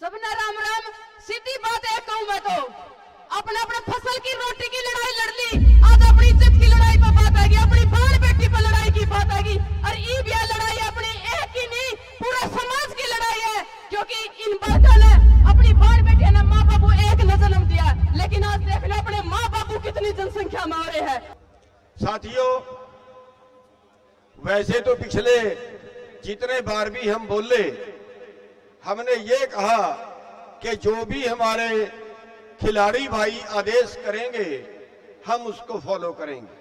सबने राम राम। सीधी बात है कहूं मैं तो, अपने अपने फसल की रोटी की लड़ाई लड़ ली, आज अपनी इज्जत की लड़ाई पर बात आएगी, अपनी बाल बेटी पर लड़ाई की बात आएगी। और ये भी लड़ाई अपनी एक की नहीं, पूरे समाज की लड़ाई है। क्योंकि इन बातों ने अपनी बाल बेटी ने माँ बापू एक न जन्म दिया, लेकिन आज देख लो अपने माँ बापू कितनी जनसंख्या में आ रहे हैं। साथियों, वैसे तो पिछले जितने बार भी हम बोले, हमने ये कहा कि जो भी हमारे खिलाड़ी भाई आदेश करेंगे हम उसको फॉलो करेंगे।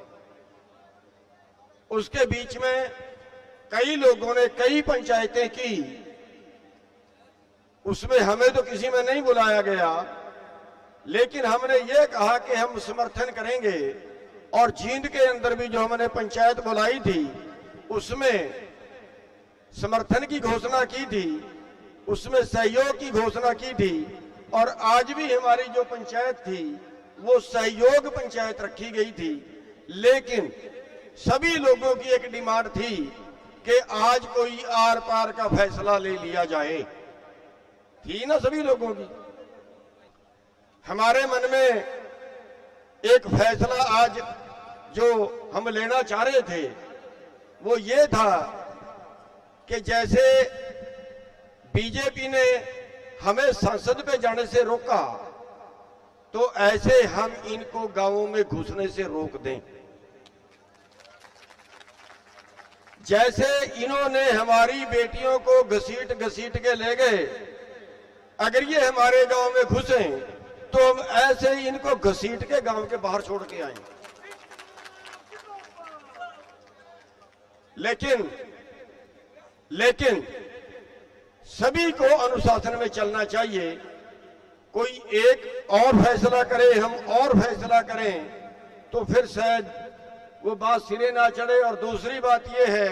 उसके बीच में कई लोगों ने कई पंचायतें की, उसमें हमें तो किसी में नहीं बुलाया गया, लेकिन हमने ये कहा कि हम समर्थन करेंगे। और जींद के अंदर भी जो हमने पंचायत बुलाई थी उसमें समर्थन की घोषणा की थी, उसमें सहयोग की घोषणा की थी। और आज भी हमारी जो पंचायत थी वो सहयोग पंचायत रखी गई थी, लेकिन सभी लोगों की एक डिमांड थी कि आज कोई आर पार का फैसला ले लिया जाए। थी ना सभी लोगों की। हमारे मन में एक फैसला आज जो हम लेना चाह रहे थे वो ये था कि जैसे बीजेपी ने हमें संसद पे जाने से रोका, तो ऐसे हम इनको गांवों में घुसने से रोक दें। जैसे इन्होंने हमारी बेटियों को घसीट घसीट के ले गए, अगर ये हमारे गांव में घुसे तो हम ऐसे ही इनको घसीट के गांव के बाहर छोड़ के आएंगे। लेकिन सभी को अनुशासन में चलना चाहिए। कोई एक और फैसला करे, हम और फैसला करें, तो फिर शायद वो बात सिरे ना चढ़े। और दूसरी बात यह है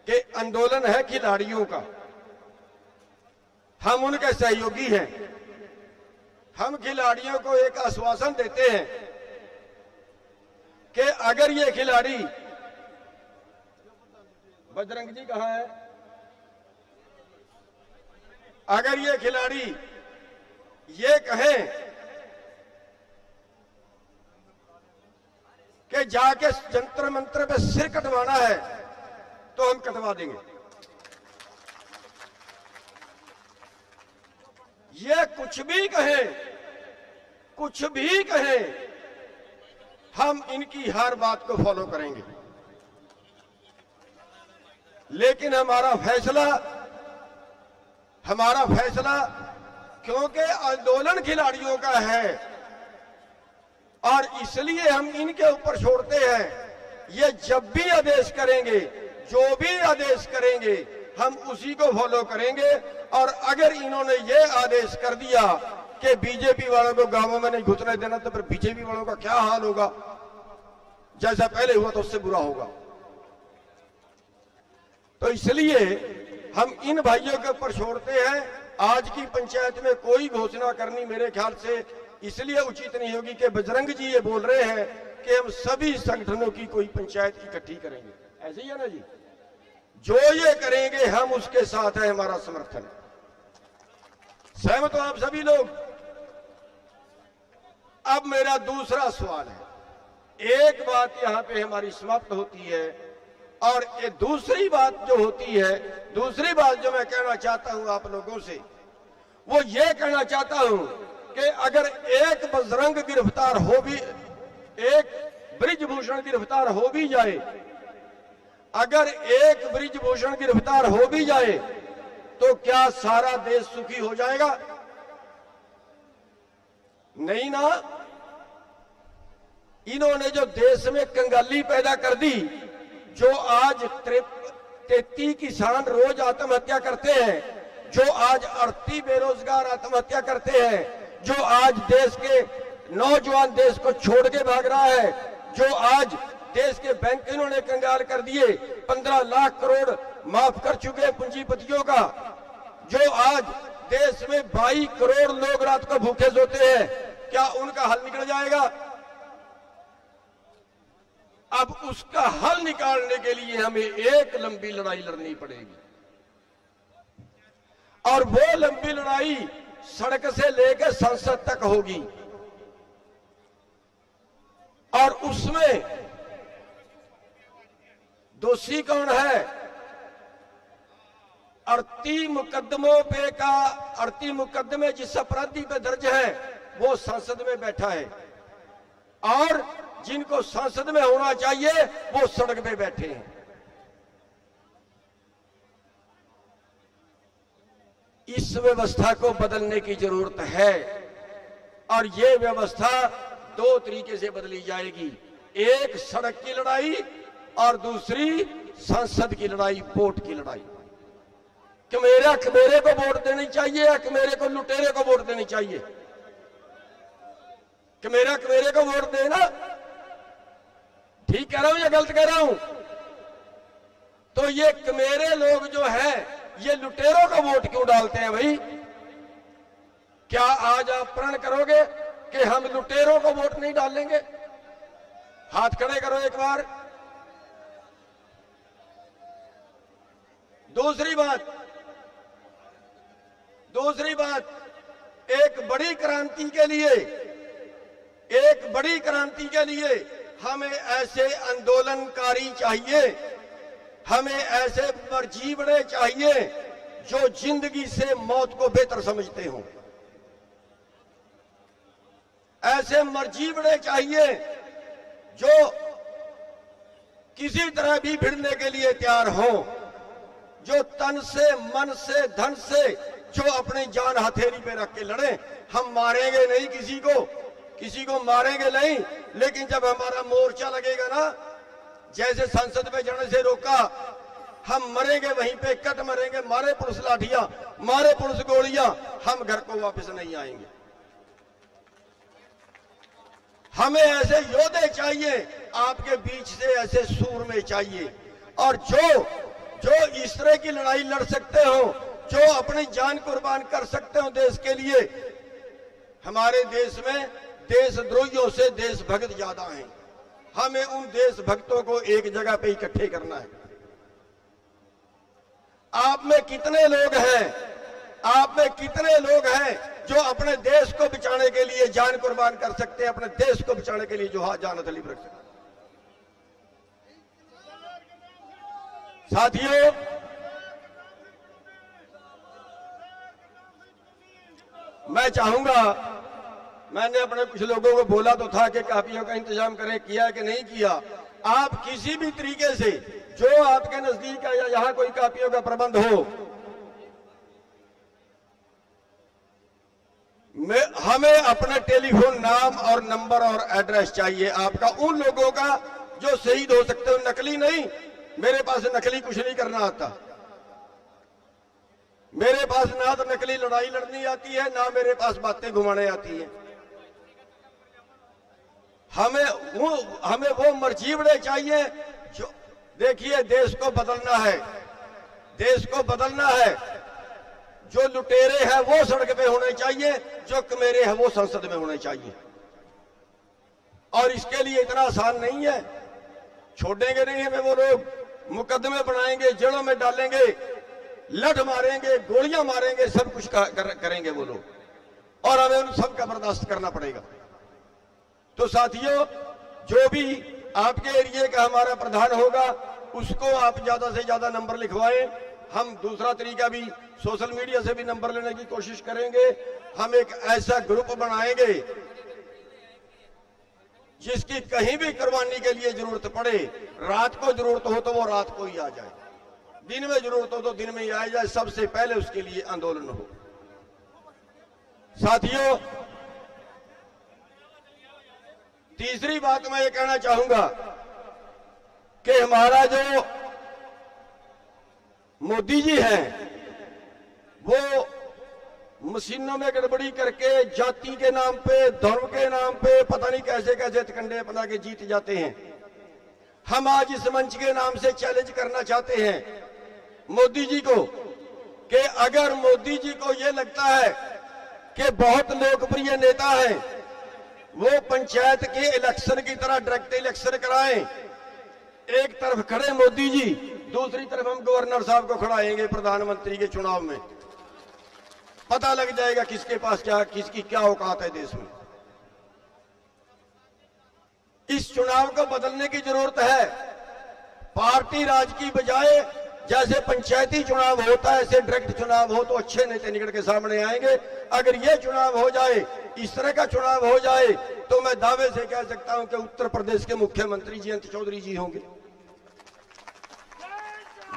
कि आंदोलन है खिलाड़ियों का, हम उनके सहयोगी हैं। हम खिलाड़ियों को एक आश्वासन देते हैं कि अगर ये खिलाड़ी, बजरंग जी कहां है, अगर ये खिलाड़ी ये कहें कि जाके जंतर मंत्र पे सिर कटवाना है तो हम कटवा देंगे। ये कुछ भी कहें, हम इनकी हर बात को फॉलो करेंगे। लेकिन हमारा फैसला क्योंकि आंदोलन खिलाड़ियों का है और इसलिए हम इनके ऊपर छोड़ते हैं। ये जब भी आदेश करेंगे, जो भी आदेश करेंगे, हम उसी को फॉलो करेंगे। और अगर इन्होंने ये आदेश कर दिया कि बीजेपी वालों को गांवों में नहीं घुसने देना, तो फिर बीजेपी वालों का क्या हाल होगा? जैसा पहले हुआ तो उससे बुरा होगा। तो इसलिए हम इन भाइयों के ऊपर छोड़ते हैं। आज की पंचायत में कोई घोषणा करनी मेरे ख्याल से इसलिए उचित नहीं होगी कि बजरंग जी ये बोल रहे हैं कि हम सभी संगठनों की कोई पंचायत इकट्ठी करेंगे। ऐसे ही है ना जी? जो ये करेंगे हम उसके साथ है, हमारा समर्थन। सहमत हो आप सभी लोग? अब मेरा दूसरा सवाल है। एक बात यहां पे हमारी समाप्त होती है और ये दूसरी बात जो होती है, दूसरी बात जो मैं कहना चाहता हूं आप लोगों से, वो ये कहना चाहता हूं कि अगर एक बजरंग गिरफ्तार हो भी, एक बृजभूषण गिरफ्तार हो भी जाए, अगर एक बृजभूषण गिरफ्तार हो भी जाए तो क्या सारा देश सुखी हो जाएगा? नहीं ना। इन्होंने जो देश में कंगाली पैदा कर दी, जो आज 33 किसान रोज आत्महत्या करते हैं, जो आज 38 बेरोजगार आत्महत्या करते हैं, जो आज देश के नौजवान देश को छोड़ के भाग रहा है, जो आज देश के बैंक इन्होंने कंगाल कर दिए, 15 लाख करोड़ माफ कर चुके पूंजीपतियों का, जो आज देश में 22 करोड़ लोग रात को भूखे सोते हैं, क्या उनका हल निकल जाएगा? अब उसका हल निकालने के लिए हमें एक लंबी लड़ाई लड़नी पड़ेगी। और वो लंबी लड़ाई सड़क से लेकर संसद तक होगी। और उसमें दोषी कौन है? 38 मुकदमों पे का 38 मुकदमे जिस अपराधी पे दर्ज है वो संसद में बैठा है, और जिनको संसद में होना चाहिए वो सड़क पे बैठे हैं। इस व्यवस्था को बदलने की जरूरत है, और ये व्यवस्था 2 तरीके से बदली जाएगी। एक सड़क की लड़ाई और दूसरी संसद की लड़ाई, वोट की लड़ाई। कि मेरा कमेरे को वोट देनी चाहिए या कमेरे को लुटेरे को वोट देनी चाहिए? कि मेरा कमेरे को वोट देना ठीक कह रहा हूं या गलत कह रहा हूं? तो ये कमेरे लोग जो है ये लुटेरों का वोट क्यों डालते हैं भाई? क्या आज आप प्रण करोगे कि हम लुटेरों को वोट नहीं डालेंगे? हाथ खड़े करो एक बार। दूसरी बात, एक बड़ी क्रांति के लिए हमें ऐसे आंदोलनकारी चाहिए, हमें ऐसे मरजीवड़े चाहिए जो जिंदगी से मौत को बेहतर समझते हों। ऐसे मरजीवड़े चाहिए जो किसी तरह भी भिड़ने के लिए तैयार हों, जो तन से, मन से, धन से, जो अपनी जान हथेली पे रख के लड़े। हम मारेंगे नहीं किसी को मारेंगे नहीं, लेकिन जब हमारा मोर्चा लगेगा ना, जैसे संसद में जाने से रोका, हम मरेंगे वहीं पे, कट मरेंगे, मारे पुलिस लाठियां, मारे पुलिस गोलियां, हम घर को वापस नहीं आएंगे। हमें ऐसे योद्धे चाहिए, आपके बीच से ऐसे सूरमे चाहिए, और जो इस तरह की लड़ाई लड़ सकते हो, जो अपनी जान कुर्बान कर सकते हो देश के लिए। हमारे देश में देशद्रोहियों से देशभक्त ज्यादा हैं। हमें उन देशभक्तों को एक जगह पे इकट्ठे करना है। आप में कितने लोग हैं जो अपने देश को बचाने के लिए जान कुर्बान कर सकते हैं, अपने देश को बचाने के लिए जो जान हथेली रख सकते हैं? साथियों, मैं चाहूंगा, मैंने अपने कुछ लोगों को बोला तो था कि कापियों का इंतजाम करें, किया कि नहीं किया। आप किसी भी तरीके से, जो आपके नजदीक है या यहां कोई कापियों का प्रबंध हो, हमें अपना टेलीफोन नाम और नंबर और एड्रेस चाहिए आपका, उन लोगों का जो शहीद हो सकते हो, नकली नहीं। मेरे पास नकली कुछ नहीं करना आता, मेरे पास ना तो नकली लड़ाई लड़नी आती है, ना मेरे पास बातें घुमाने आती है। हमें वो मरजीवड़े चाहिए जो, देखिए, देश को बदलना है। जो लुटेरे हैं वो सड़क पे होने चाहिए, जो कमेरे हैं वो संसद में होने चाहिए। और इसके लिए इतना आसान नहीं है, छोड़ेंगे नहीं हमें वो लोग। मुकदमे बनाएंगे, जेलों में डालेंगे, लठ मारेंगे, गोलियां मारेंगे, सब कुछ करेंगे वो लोग, और हमें उन सब का बर्दाश्त करना पड़ेगा। तो साथियों, जो भी आपके एरिया का हमारा प्रधान होगा, उसको आप ज्यादा से ज्यादा नंबर लिखवाएं। हम दूसरा तरीका भी, सोशल मीडिया से भी नंबर लेने की कोशिश करेंगे। हम एक ऐसा ग्रुप बनाएंगे जिसकी कहीं भी कुर्बानी के लिए जरूरत पड़े, रात को जरूरत हो तो वो रात को ही आ जाए, दिन में जरूरत हो तो दिन में ही आ जाए, सबसे पहले उसके लिए आंदोलन हो। साथियों, तीसरी बात मैं ये कहना चाहूंगा कि हमारा जो मोदी जी हैं, वो मशीनों में गड़बड़ी करके जाति के नाम पे, धर्म के नाम पे पता नहीं कैसे कैसे कंडे बना के जीत जाते हैं। हम आज इस मंच के नाम से चैलेंज करना चाहते हैं मोदी जी को, कि अगर मोदी जी को यह लगता है कि बहुत लोकप्रिय नेता है, वो पंचायत के इलेक्शन की तरह डायरेक्ट इलेक्शन कराएं। एक तरफ खड़े मोदी जी, दूसरी तरफ हम गवर्नर साहब को खड़ाएंगे प्रधानमंत्री के चुनाव में। पता लग जाएगा किसके पास क्या, किसकी क्या औकात है देश में। इस चुनाव को बदलने की जरूरत है। पार्टी राज की बजाय जैसे पंचायती चुनाव होता है, ऐसे डायरेक्ट चुनाव हो तो अच्छे नेता निकल के सामने आएंगे। अगर ये चुनाव हो जाए, इस तरह का चुनाव हो जाए, तो मैं दावे से कह सकता हूं कि उत्तर प्रदेश के मुख्यमंत्री जयंत चौधरी जी होंगे,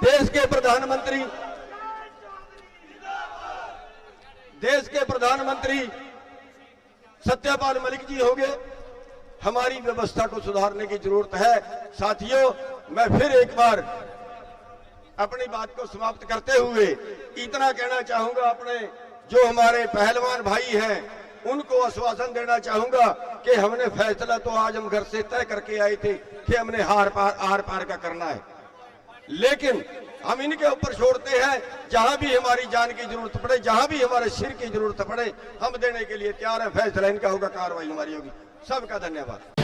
देश के प्रधानमंत्री सत्यपाल मलिक जी होंगे। हमारी व्यवस्था को सुधारने की जरूरत है। साथियों, मैं फिर एक बार अपनी बात को समाप्त करते हुए इतना कहना चाहूंगा, अपने जो हमारे पहलवान भाई हैं उनको आश्वासन देना चाहूंगा कि हमने फैसला तो आज हम घर से तय करके आए थे कि हमने आर पार का करना है, लेकिन हम इनके ऊपर छोड़ते हैं। जहां भी हमारी जान की जरूरत पड़े, जहां भी हमारे सिर की जरूरत पड़े, हम देने के लिए तैयार हैं। फैसला इनका होगा, कार्रवाई हमारी होगी। सबका धन्यवाद।